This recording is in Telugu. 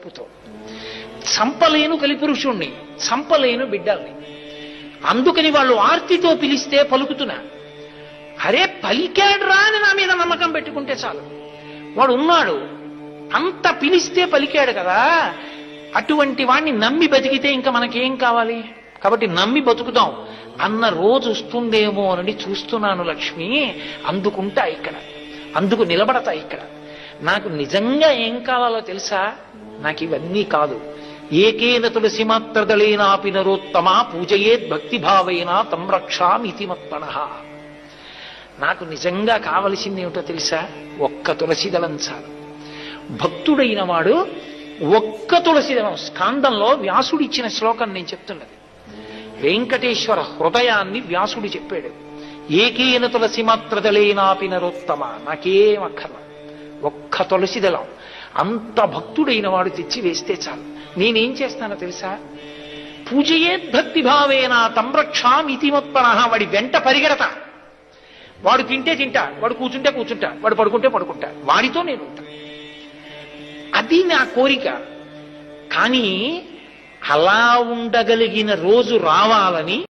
ఓర్పుతో. చంపలేను కలిపురుషుణ్ణి, చంపలేను బిడ్డల్ని. అందుకని వాళ్ళు ఆర్తితో పిలిస్తే పలుకుతున్నా. అరే పలికాడు రా అని నా మీద నమ్మకం పెట్టుకుంటే చాలు. వాడు ఉన్నాడు, అంత పిలిస్తే పలికాడు కదా, అటువంటి వాణ్ణి నమ్మి బతికితే ఇంకా మనకేం కావాలి? కాబట్టి నమ్మి బతుకుతాం అన్న రోజు వస్తుందేమో అని చూస్తున్నాను లక్ష్మి. అందుకుంటా ఇక్కడ, అందుకు నిలబడతా ఇక్కడ. నాకు నిజంగా ఏం కావాలో తెలుసా? నాకు ఇవన్నీ కాదు. ఏకేన తులసి మాత్రదళేనాపి నరోత్తమ పూజయేద్ భక్తిభావేన తం రక్షామితి మత్పణః. నాకు నిజంగా కావలసింది ఏమిటో తెలుసా? ఒక్క తులసిదళం చాలు. భక్తుడైన వాడు ఒక్క తులసిదళం. స్కాందంలో వ్యాసుడు ఇచ్చిన శ్లోకం నేను చెప్తున్నది. వెంకటేశ్వర హృదయాన్ని వ్యాసుడు చెప్పాడు. ఏకేన తులసి మాత్రదళేనాపి నరోత్తమ. నాకేం అక్కర్ల, ఒక్క తులసిదళం. అంత భక్తుడైన వాడు తెచ్చి వేస్తే చాలు. నేనేం చేస్తానో తెలుసా? పూజయేద్ భక్తిభావేన తం రక్షామితి మత్పణః. వాడి వెంట పరిగెడతా. వాడు తింటే తింటా, వాడు కూర్చుంటే కూర్చుంటా, వాడు పడుకుంటే పడుకుంటా, వాడితో నేను ఉంటా. అది నా కోరిక. కానీ అలా ఉండగలిగిన రోజు రావాలని